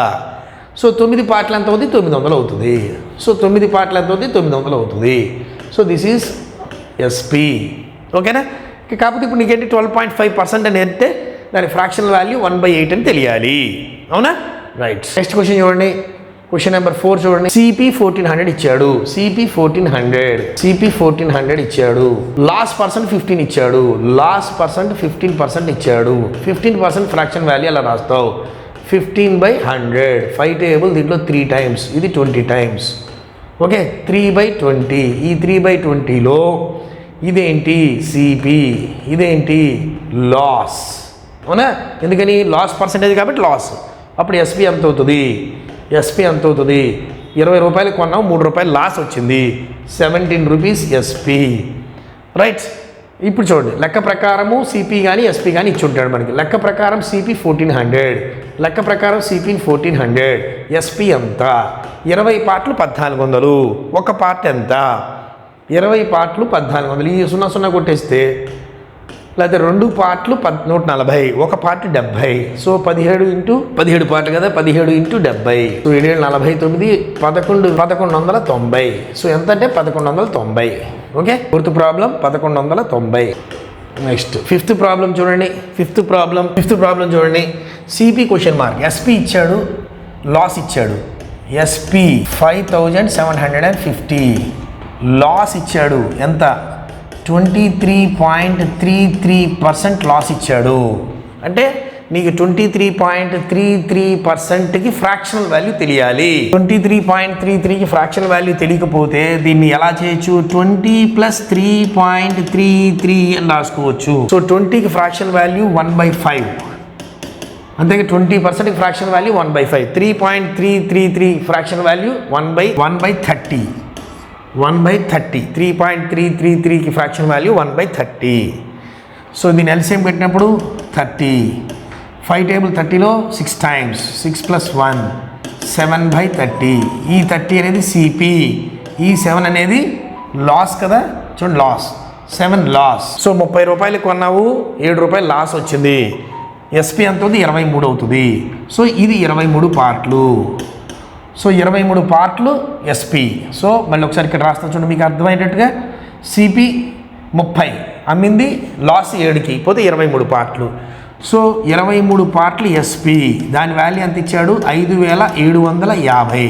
A: సో 9 పార్ట్లు ఎంత అవుతుంది? 900 అవుతుంది. సో 9 పార్ట్లు ఎంత అవుతుంది? 900 అవుతుంది. So this is SP. ఓకేనా? కాకపోతే ఇప్పుడు నీకేంటి 12.5% అని అంటే దాని ఫ్రాక్షనల్ వాల్యూ 1/8 అని తెలియాలి. అవునా? రైట్. నెక్స్ట్ క్వశ్చన్ చూడండి. క్వశ్చన్ నెంబర్ 4 చూడండి. CP 1400 ఇచ్చాడు. CP 1400 ఇచ్చాడు. లాస్ పర్సెంట్ 15 ఇచ్చాడు. లాస్ పర్సెంట్ 15% ఇచ్చాడు. 15% ఫ్రాక్షన్ వాల్యూ అలా రాస్తావు. 15/100 5 టేబుల్ దీంట్లో 3 టైమ్స్, ఇది 20 టైమ్స్. ఓకే, 3/20. ఈ 3/20లో ఇదేంటి CP, ఇదేంటి లాస్. అవునా? ఎందుకని లాస్ పర్సెంటేజ్ కాబట్టి లాస్. అప్పుడు SP ఎంత అవుతుంది? SP ఎంత అవుతుంది? 20 రూపాయలు కొన్నావు, 3 రూపాయలు లాస్ వచ్చింది. 17 రూపీస్ SP. రైట్. ఇప్పుడు చూడండి, లెక్క ప్రకారము CP కానీ SP కానీ ఇచ్చి ఉంటాడు మనకి. లెక్క ప్రకారం CP 1400, లెక్క ప్రకారం CP 1400, SP ఎంత? 20 పార్ట్లు 1400. ఒక పార్ట్ ఎంత? 20 పార్ట్లు 1400. ఈ 0 కొట్టేస్తే, లేకపోతే 2 పార్ట్లు 140, ఒక పార్ట్ 70. సో 17 పార్ట్లు కదా, 17 × 70. సో 7 49, 1190. సో ఎంత అంటే 1190. Okay, 4th problem 1190. Next 5th problem చూడండి. 5th ప్రాబ్లం చూడండి. CP క్వశ్చన్ మార్క్, SP ఇచ్చాడు, లాస్ ఇచ్చాడు. SP 5750. లాస్ ఇచ్చాడు ఎంత? 23.33% లాస్ ఇచ్చాడు. అంటే నీకు 23.33%కి ఫ్రాక్షనల్ వాల్యూ తెలియాలి. 23.33కి ఫ్రాక్షనల్ వాల్యూ తెలియకపోతే దీన్ని ఎలా చేయొచ్చు? 20 + 3.33 అని రాసుకోవచ్చు. సో 20కి ఫ్రాక్షనల్ వాల్యూ 1/5. అంతే, 20%కి ఫ్రాక్షనల్ వాల్యూ 1/5. 3.333 fractional value 1/30. 1/30. 3.333కి ఫ్రాక్షన్ వాల్యూ 1/30. సో దీన్ని ఎల్సిఎం పెట్టినప్పుడు 30. 5 టేబుల్ 30లో 6 టైమ్స్, 6 + 1 7/30. ఈ 30 అనేది CP, ఈ 7 అనేది లాస్ కదా. చూడండి, లాస్ 7 లాస్. సో 30 రూపాయలు కొన్నావు, 7 రూపాయలు లాస్ వచ్చింది. SP ఎంత అవుతుంది? 23 అవుతుంది. సో ఇది 23 పార్ట్లు. సో 23 పార్ట్లు SP. సో మళ్ళీ ఒకసారి ఇక్కడ రాస్తాను చూడండి, మీకు అర్థమయ్యేటట్టుగా. CP 30 అమ్మింది, లాస్ 7కి, పోతే 23 పార్ట్లు. సో 23 పార్ట్లు SP. దాని వాల్యూ ఎంత ఇచ్చాడు? 5750.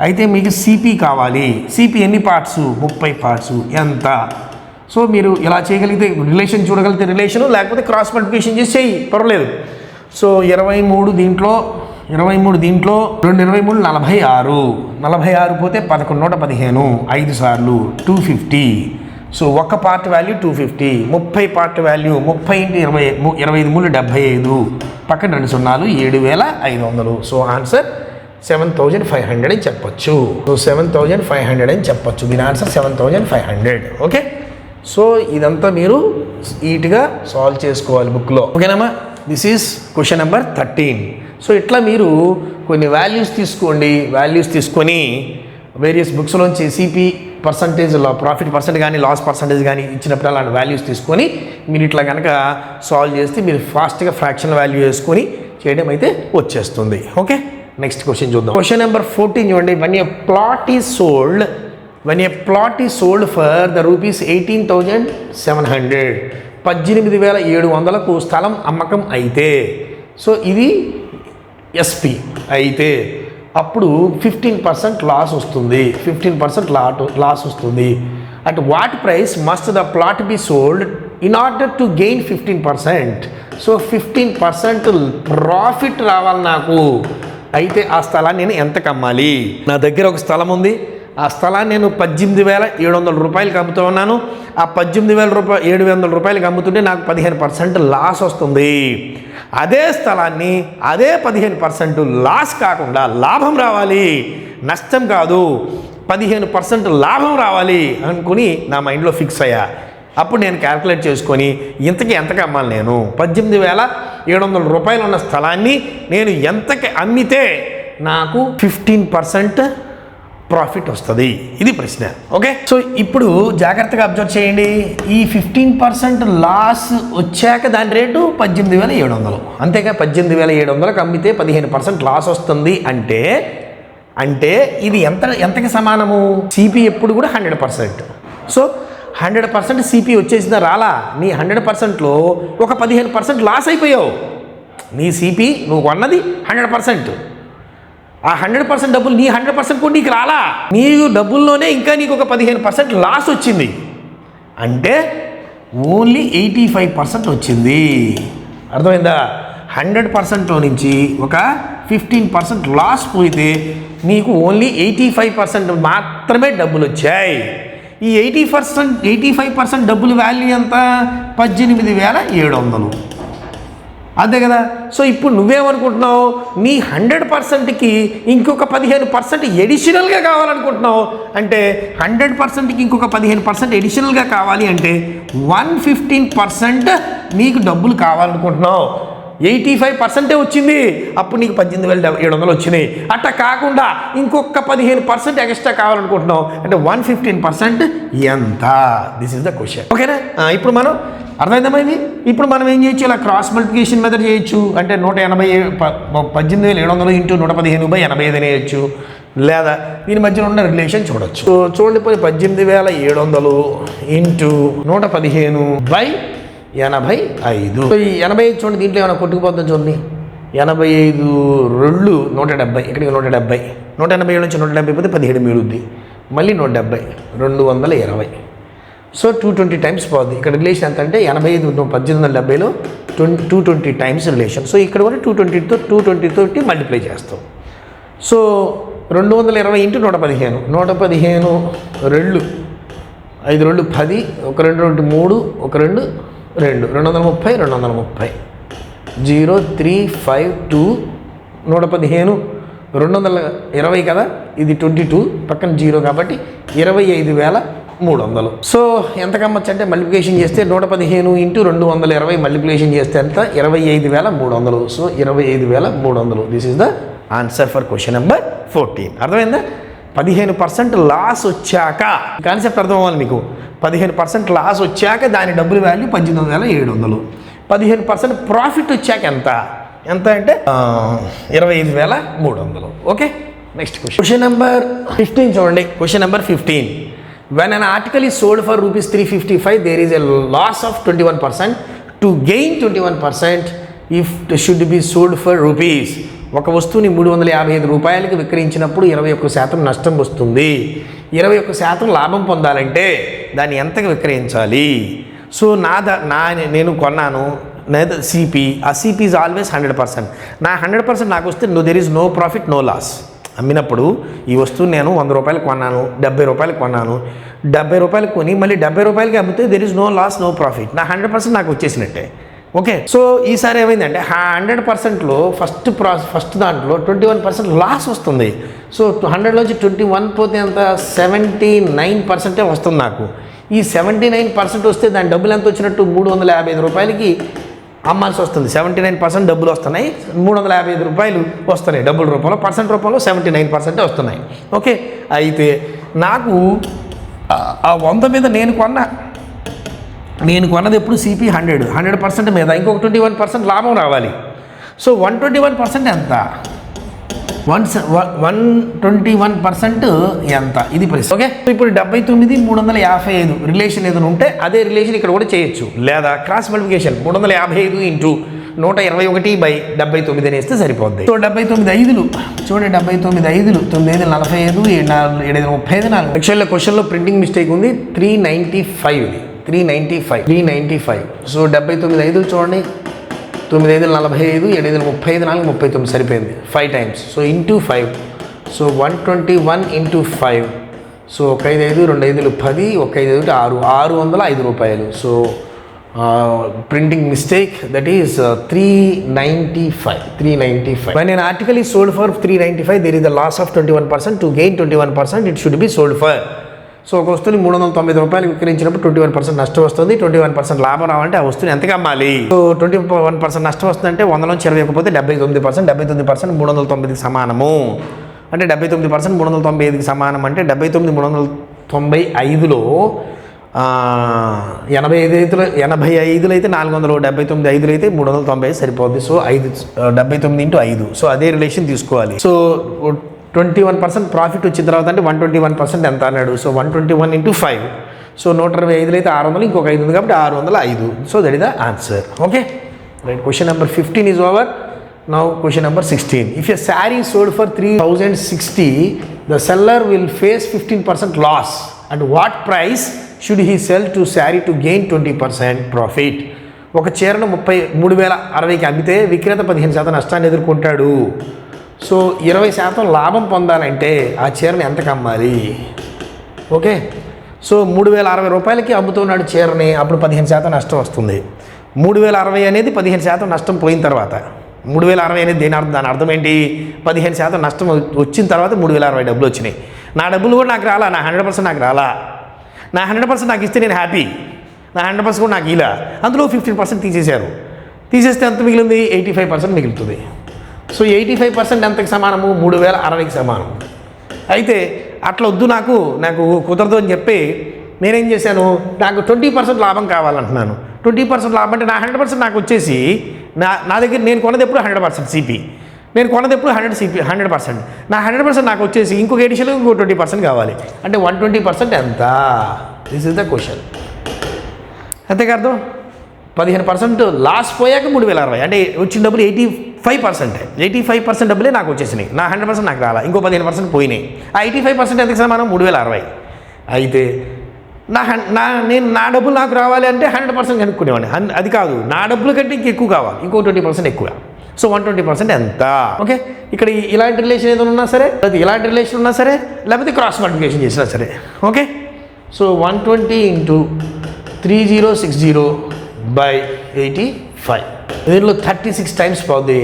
A: అయితే మీకు CP కావాలి. CP ఎన్ని పార్ట్స్? 30 పార్ట్స్. ఎంత? సో మీరు ఇలా చేయగలిగితే రిలేషన్ చూడగలిగితే రిలేషను, లేకపోతే క్రాస్ మల్టిప్లికేషన్ చేసి చెయ్యి, పర్వాలేదు. సో 23 దీంట్లో 2 23 46. 46 పోతే 1115. 5 సార్లు 250. సో ఒక పార్ట్ వాల్యూ 250. 30 part value 30 × 20, 25 × 75. పక్కన 2 సున్నాలు, 7500. సో ఆన్సర్ 7500 అని చెప్పొచ్చు. సో 7500 అని చెప్పొచ్చు. దీని ఆన్సర్ 7500. ఓకే, సో ఇదంతా మీరు నీట్గా సాల్వ్ చేసుకోవాలి బుక్లో. ఓకేనమ్మా? This is question number 13. So ఇట్లా మీరు కొన్ని వాల్యూస్ తీసుకోండి. వాల్యూస్ తీసుకొని వేరియస్ బుక్స్లోంచి CP పర్సంటేజ్, ప్రాఫిట్ పర్సెంట్ కానీ లాస్ పర్సంటేజ్ కానీ ఇచ్చినప్పుడు అలాంటి వాల్యూస్ తీసుకొని మీరు ఇట్లా కనుక సాల్వ్ చేస్తే మీరు ఫాస్ట్గా ఫ్రాక్షన్ వాల్యూ వేసుకొని చేయడం అయితే వచ్చేస్తుంది. ఓకే, నెక్స్ట్ క్వశ్చన్ చూద్దాం. క్వశ్చన్ నెంబర్ 14 చూడండి. when a plot is sold for the rupees 18,700, 18,700కు స్థలం అమ్మకం అయితే, సో ఇది SP అయితే అప్పుడు 15% లాస్ వస్తుంది. 15% లాస్ వస్తుంది. At what price must the plot be sold in order to gain 15%? So 15% profit రావాలి నాకు. అయితే ఆ స్థలాన్ని నేను ఎంతకు అమ్మాలి? నా దగ్గర ఒక స్థలం ఉంది, ఆ స్థలాన్ని నేను 18,700 రూపాయలకి అమ్ముతూ ఉన్నాను. ఆ 18,700 రూపాయలకి అమ్ముతుంటే నాకు 15% లాస్ వస్తుంది. అదే స్థలాన్ని అదే 15% లాస్ కాకుండా లాభం రావాలి, నష్టం కాదు, 15% లాభం రావాలి అనుకుని నా మైండ్లో ఫిక్స్ అయ్యా. అప్పుడు నేను క్యాల్కులేట్ చేసుకొని ఇంతకి అమ్మాలి? నేను 18,700 రూపాయలు ఉన్న స్థలాన్ని నేను ఎంతకి అమ్మితే నాకు 15% ప్రాఫిట్ వస్తుంది? ఇది ప్రశ్న. ఓకే, సో ఇప్పుడు జాగ్రత్తగా అబ్జర్వ్ చేయండి. ఈ 15% లాస్ వచ్చాక దాని రేటు 18,700. అంతేగా, 18,700కి అమ్మితే 15% లాస్ వస్తుంది అంటే ఇది ఎంతకి సమానము? CP ఎప్పుడు కూడా 100%. సో 100% సిపి వచ్చేసిందా రాలా, నీ 100%లో ఒక 15% లాస్ అయిపోయావు. నీ సిపి నువ్వు కొన్నది 100%, ఆ 100% డబ్బులు నీ 100% కూడా నీకు రాలా, నీ డబ్బుల్లోనే ఇంకా నీకు ఒక 15% లాస్ వచ్చింది. అంటే ఓన్లీ 85% వచ్చింది. అర్థమైందా? 100%లో నుంచి ఒక 15% లాస్ పోయితే నీకు ఓన్లీ 85% మాత్రమే డబ్బులు వచ్చాయి. ఈ 85% డబ్బులు వాల్యూ ఎంత? 18,700. అంతే కదా. సో ఇప్పుడు నువ్వేమనుకుంటున్నావు, నీ 100%కి ఇంకొక 15% ఎడిషనల్గా కావాలనుకుంటున్నావు. అంటే 100%కి ఇంకొక 15% ఎడిషనల్గా కావాలి అంటే 115% నీకు డబ్బులు కావాలనుకుంటున్నావు. 85% వచ్చింది, అప్పుడు నీకు 18,700 వచ్చినాయి. అట్లా కాకుండా ఇంకొక 15% ఎక్స్ట్రా కావాలనుకుంటున్నావు అంటే 115% ఎంత? This is the question. ఓకేనా? ఇప్పుడు మనం అర్థమైందమ్మా ఇది. ఇప్పుడు మనం ఏం చేయొచ్చు, ఇలా క్రాస్ మల్టిప్లికేషన్ మెథడ్ చేయొచ్చు. అంటే 18,700 ఇంటూ 115/85 అనేయచ్చు. లేదా దీని మధ్యలో ఉన్న రిలేషన్ చూడొచ్చు. సో చూడండి, 18,700 ఇంటూ 115/85. సో ఈ 85 చూడండి, దీంట్లో ఏమైనా కొట్టుకుపోతుందో చూడండి. 85 2 170, ఇక్కడికి 170, 187 నుంచి 170 పోతే 17 మిగులుద్ది, మళ్ళీ 170, 220. సో 220 టైమ్స్ పోద్ది. ఇక్కడ రిలేషన్ ఎంత అంటే 85 1870లో 220 టైమ్స్ రిలేషన్. సో ఇక్కడ కూడా 220 తోటి మల్టిప్లై చేస్తాం. సో 220 ఇంటూ 115, 115 2 5 2 10, 1 2 2 3, 1 2 2, 230 0 3 5 2, 115 220 కదా, ఇది 22 పక్కన 0 కాబట్టి 25,300. సో ఎంత కమ్మచ్చు అంటే మల్టిప్లికేషన్ చేస్తే 115 ఇంటూ 220 మల్టిప్లికేషన్ చేస్తే ఎంత? 25,300. So 25,300. This is the answer for question number 14. అర్థమైందా? 15% లాస్ వచ్చాక, కాన్సెప్ట్ అర్థం అవ్వాలి మీకు. 15% లాస్ వచ్చాక దాని డబ్బుల వాల్యూ 18,700. 15% ప్రాఫిట్ వచ్చాక ఎంత అంటే 25,300. ఓకే, నెక్స్ట్ క్వశ్చన్ నెంబర్ 15 చూడండి. Question number 15. When an article is sold for rupees 355, there is a loss of 21%. To gain 21%, if it should be sold for rupees. ఒక వస్తువుని 355 రూపాయలకి విక్రయించినప్పుడు 21% నష్టం వస్తుంది. 21% లాభం పొందాలంటే దాన్ని ఎంతకు విక్రయించాలి? సో నేను కొన్నాను సిపి. ఆ సిపి ఈజ్ ఆల్వేస్ 100%. నా 100% నాకు వస్తే there is no profit no loss. అమ్మినప్పుడు ఈ వస్తువు నేను 100 రూపాయలకు కొన్నాను, 70 రూపాయలకు కొన్నాను. 70 రూపాయలకు కొని మళ్ళీ 70 రూపాయలకి అమ్మితే there is no loss no profit. నా 100% నాకు వచ్చేసినట్టే. ఓకే, సో ఈసారి ఏమైందంటే 100%లో ఫస్ట్ దాంట్లో 21% లాస్ వస్తుంది. సో 100లోంచి 21 పోతే ఎంత? 79% వస్తుంది నాకు. ఈ 79% వస్తే దాని డబ్బులు ఎంత వచ్చినట్టు? 355 రూపాయలకి అమ్మాల్సి వస్తుంది. 79% డబ్బులు వస్తున్నాయి, 355 రూపాయలు వస్తున్నాయి డబ్బుల రూపంలో. పర్సెంట్ రూపంలో 79% వస్తున్నాయి. ఓకే, అయితే నాకు ఆ 100 మీద నేను కొన్నది ఎప్పుడు సిపి 100% మీద ఇంకొక 21% లాభం రావాలి. సో 121% ఎంత? 121% ఎంత? ఇది పరిస్థితి. ఓకే, ఇప్పుడు 79,355 రిలేషన్ ఏదైనా ఉంటే అదే రిలేషన్ ఇక్కడ కూడా చేయొచ్చు. లేదా క్రాస్ మల్టిప్లికేషన్ 355 ఇంటూ 121/79 అనేస్తే సరిపోద్ది. సో 79 5లు చూడండి, 79 5లు 9 45 7 35. యాక్చువల్గా క్వశ్చన్లో ప్రింటింగ్ మిస్టేక్ ఉంది. 395. సో 79 5లు చూడండి, 9 5 45, 7 5 35, 4 39 సరిపోయింది. 5 times. So into 5. So 121 into 5. So 1 5 5 2 5 10, 1 5 5 605 రూపాయలు. So printing mistake, that is 395. When an article is sold for 395, there is a loss of 21%. To gain 21%, it should be sold for. So ఒక వస్తువుని 390 రూపాయలు విక్రయించినప్పుడు 21% నష్టం వస్తుంది. 21% లాభం రావాలంటే ఆ వస్తువుని ఎంతగా అమ్మాలి? సో 21% నష్టం వస్తుందంటే 100లోంచి 20 ఇవ్వకపోతే 79%. 79% 390కి సమానము. అంటే 79% 395కి సమానం. అంటే 79,395లో 85 అయితే 400, 79 5 అయితే 390 సరిపోద్ది. So 79 into 5. సో అదే రిలేషన్ తీసుకోవాలి. సో 21% ప్రాఫిట్ వచ్చిన తర్వాత అంటే 121% ఎంత అన్నాడు. So 121 into 5. సో 125 అయితే 600, ఇంకొక 5 ఉంది కాబట్టి 605. So that is the answer. Okay right. Question number 15 is over. Now question number 16. If a sari sold for 3060, the seller will face 15% loss. At what price should he sell to sari to gain 20% profit? ఒక చీరను 33,060కి అమ్మితే విక్రేత 15% నష్టాన్ని ఎదుర్కొంటాడు. So 20% లాభం పొందాలంటే ఆ చీరను ఎంతకు అమ్మాలి? ఓకే, సో 3,060 రూపాయలకి అమ్ముతున్నాడు చీరని, అప్పుడు 15% నష్టం వస్తుంది. 3,060 అనేది 15% నష్టం పోయిన తర్వాత. 3,060 అనేది దాని అర్థం ఏంటి? 15% నష్టం వచ్చిన తర్వాత 3,060 డబ్బులు వచ్చినాయి. నా డబ్బులు కూడా నాకు రాలా, నా 100% నాకు రాలా. నా 100% నాకు ఇస్తే నేను హ్యాపీ, నా 100% కూడా నాకు ఇలా. అందులో 15% తీసేశారు. తీసేస్తే ఎంత మిగిలింది? 85% మిగులుతుంది. సో 85% ఎంతకి సమానము? 3,060కి సమానం. అయితే అట్లా వద్దు, నాకు కుదరదు అని చెప్పి నేనేం చేశాను, నాకు 20% లాభం కావాలంటున్నాను. 20% లాభం అంటే నా 100% నాకు వచ్చేసి నా దగ్గర నేను కొన్నది ఎప్పుడు 100% సిపి, నేను కొన్నది ఎప్పుడు 100%. నా 100% నాకు వచ్చేసి ఇంకొక ఎడిషన్ ఇంకో 20% కావాలి. అంటే 120% ఎంత? This is the question. అంతేగా అర్థం. 15% లాస్ పోయాక 3,060, అంటే వచ్చిన డబ్బులు 85%. 85% డబ్బులే నాకు వచ్చేసినాయి, నా 100% నాకు రాలా, ఇంకో 15% పోయినాయి. ఆ 85% ఎంతకు సమానం? 3,060. అయితే నా డబ్బులు నాకు రావాలి అంటే 100% కనుక్కునేవాడిని. అది కాదు, నా డబ్బుల కంటే ఇంక ఎక్కువ కావాలి, ఇంకో 20% ఎక్కువ. సో 120% ఎంత? ఓకే, ఇక్కడ ఇలాంటి రిలేషన్ ఏదైనా ఉన్నా సరే, లేకపోతే ఇలాంటి రిలేషన్ ఉన్నా సరే, లేకపోతే క్రాస్ మల్టిప్లికేషన్ చేసినా సరే. Okay, so 120 into 3060/85. దీనిలో 36 టైమ్స్ పోద్ది.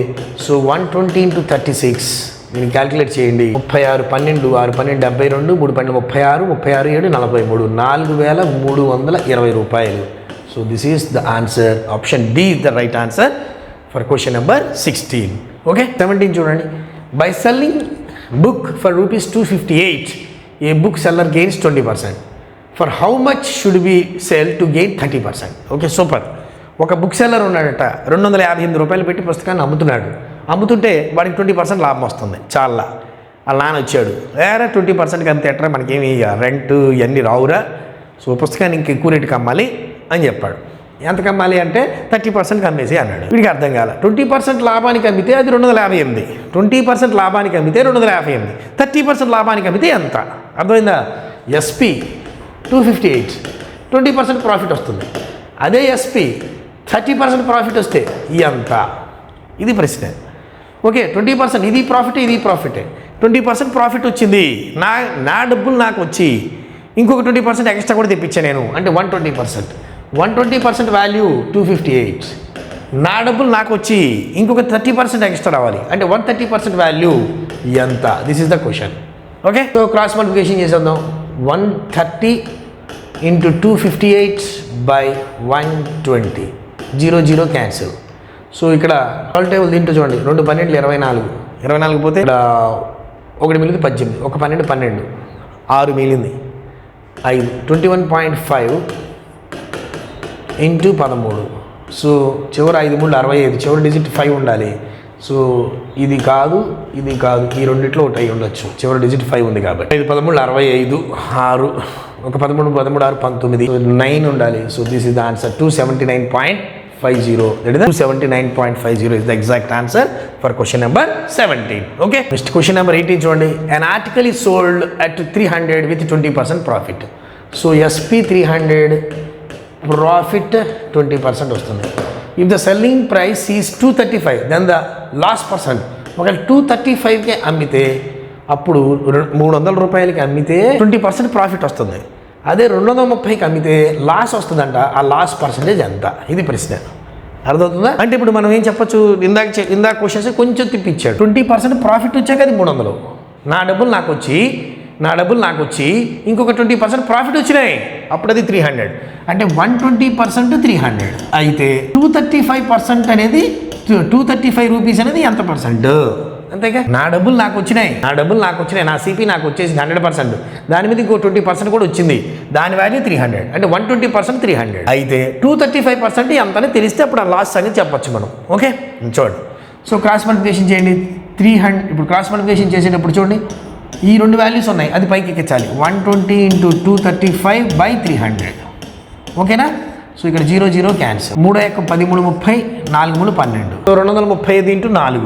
A: సో 120 into 36 దీన్ని క్యాలిక్యులేట్ చేయండి. 36 12 6 12 72 3 12 36 36 7 43 4,320 రూపాయలు. So this is the answer. Option D is the right answer for question number 16. Okay, 17 చూడండి. By selling book for ₹258, a book seller gains 20%. For how much should be sell to gain 30%? Okay, super. ఒక book seller ఉన్నాడట, 258 రూపాయలు పెట్టి పుస్తకాన్ని అమ్ముతుంటే వాడికి 20% లాభం వస్తుంది. చాలా వాళ్ళ నాన్న వచ్చాడు, వేరే 20%కి అంత ఎట్రా, మనకేమి రెంట్ ఇవన్నీ రావురా, సో పుస్తకాన్ని ఇంక ఎక్కువ రేటుకి అమ్మాలి అని చెప్పాడు. ఎంతకు అమ్మాలి అంటే 30%కి అమ్మేసి అన్నాడు. వీడికి అర్థం కాల. 20% లాభానికి అమ్మితే అది 258, 20% లాభానికి అమ్మితే 258, 30% లాభానికి అమ్మితే ఎంత? అర్థమైందా? ఎస్పీ 258, 20% ప్రాఫిట్ వస్తుంది. అదే ఎస్పీ 30% ప్రాఫిట్ వస్తే ఎంత? ఇది ప్రశ్న. ఓకే, 20% ఇది ప్రాఫిటే, ఇది ప్రాఫిటే. 20% ప్రాఫిట్ వచ్చింది, నా డబ్బులు నాకు వచ్చి ఇంకొక 20% ఎక్స్ట్రా కూడా తెప్పించాను నేను, అంటే 120%. 120% వాల్యూ 258. నా డబ్బులు నాకు వచ్చి ఇంకొక 30% ఎక్స్ట్రా రావాలి, అంటే 130% వాల్యూ ఎంత? This is the question. Okay, so cross multiplication చేసేద్దాం. 130 into 258/120, 0 0 క్యాన్సిల్. సో ఇక్కడ ఆల్ టేబుల్ దీంట్లో చూడండి, 2 12 24, 24 పోతే ఇక్కడ 1 మిగిలింది 18, 1 12 12, 6 మిగిలింది 5, 21.5 into 13. సో చివరి 5 3 65, చివరి డిజిట్ 5 ఉండాలి. సో ఇది కాదు, ఇది కాదు, ఈ రెండిట్లో ఒకటి అయి ఉండొచ్చు, చివరి డిజిట్ 5 ఉంది కాబట్టి. 5 13 65, 6 ఒక 13 13 6 19, 9 ఉండాలి. So this is the answer 279.50. That is 279.50 is the exact answer for question number 17. Okay, next question number 18 చూడండి. An article is sold at 300 with 20% profit. So SP 300, profit 20% వస్తుంది. If the selling price is 235, then the loss percent. ఒకవేళ 235కే అమ్మితే, అప్పుడు 300 రూపాయలకి అమ్మితే 20% profit వస్తుంది. అదే 230కి అమ్మితే లాస్ వస్తుందంట. ఆ లాస్ పర్సంటేజ్ ఎంత? ఇది ప్రశ్న. అర్థమవుతుందా? అంటే ఇప్పుడు మనం ఏం చెప్పచ్చు, ఇందాక క్వశ్చన్స్ కొంచెం తిప్పించాడు. 20% ప్రాఫిట్ వచ్చాక అది 300. నా డబ్బులు నాకు వచ్చి ఇంకొక 20% ప్రాఫిట్ వచ్చినాయి, అప్పుడు అది 300. అంటే 120% 300. అయితే 235% అనేది 235 రూపీస్ అనేది ఎంత పర్సెంట్? అంతేగా. నా డబ్బులు నాకు వచ్చినాయి, నా సిపి నాకు వచ్చేసి 100%, దాని మీద ఇంకో 20% కూడా వచ్చింది, దాని వాల్యూ 300. అంటే 120% 300. అయితే 235% ఎంత అని తెలిస్తే అప్పుడు ఆ లాస్ అనేది చెప్పచ్చు మనం. ఓకే, చూడండి. సో క్రాస్ మల్టిప్లికేషన్ చేయండి. 300 ఇప్పుడు క్రాస్ మల్టిప్లికేషన్ చేసేటప్పుడు చూడండి ఈ రెండు వాల్యూస్ ఉన్నాయి, అది పైకి ఎక్కించాలి. 120 × 235/300. ఓకేనా? సో ఇక్కడ 0 0 క్యాన్సల్. 3 1 13 30, 4 3 12. సో 235 × 4,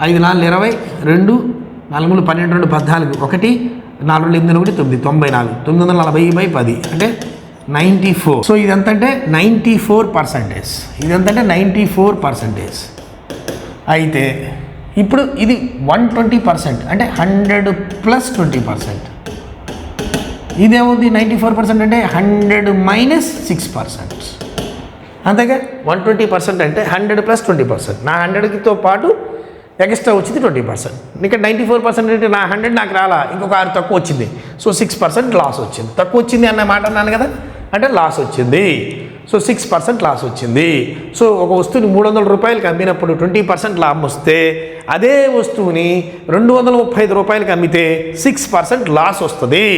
A: 5 4 20, 2 4 3 12, 2 14, 1 4 2 8 1 9, 94, 940/10 అంటే 94. సో ఇదంతా అంటే 94%. ఇదంతా అంటే 94%. అయితే ఇప్పుడు ఇది 120% అంటే 100 + 20%. ఇదేమవుతుంది 94% అంటే 100 - 6%. అంతేగా 120% అంటే 100 + 20%. నా 100తో పాటు ఎక్స్ట్రా వచ్చింది 20%. ఇక్కడ 94% అంటే నా 100 నాకు రాలా, ఇంకొక 6 తక్కువ వచ్చింది. సో 6% లాస్ వచ్చింది. తక్కువ వచ్చింది అన్న మాట అన్నాను కదా, అంటే లాస్ వచ్చింది. సో 6% లాస్ వచ్చింది. సో ఒక వస్తువుని 300 రూపాయలకి అమ్మినప్పుడు 20% లాభం వస్తే అదే వస్తువుని 235 రూపాయలకి అమ్మితే 6% లాస్ వస్తుంది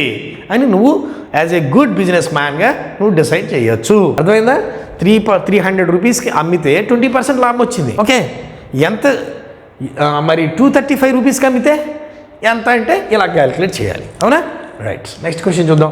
A: అని నువ్వు యాజ్ ఏ గుడ్ బిజినెస్ మ్యాన్గా నువ్వు డిసైడ్ చేయొచ్చు. అర్థమైందా? 300 రూపీస్కి అమ్మితే 20% లాభం వచ్చింది. ఓకే, ఎంత మరి 235 రూపీస్కి అమ్మితే ఎంత అంటే ఇలా క్యాలిక్యులేట్ చేయాలి. అవునా? రైట్, నెక్స్ట్ క్వశ్చన్ చూద్దాం.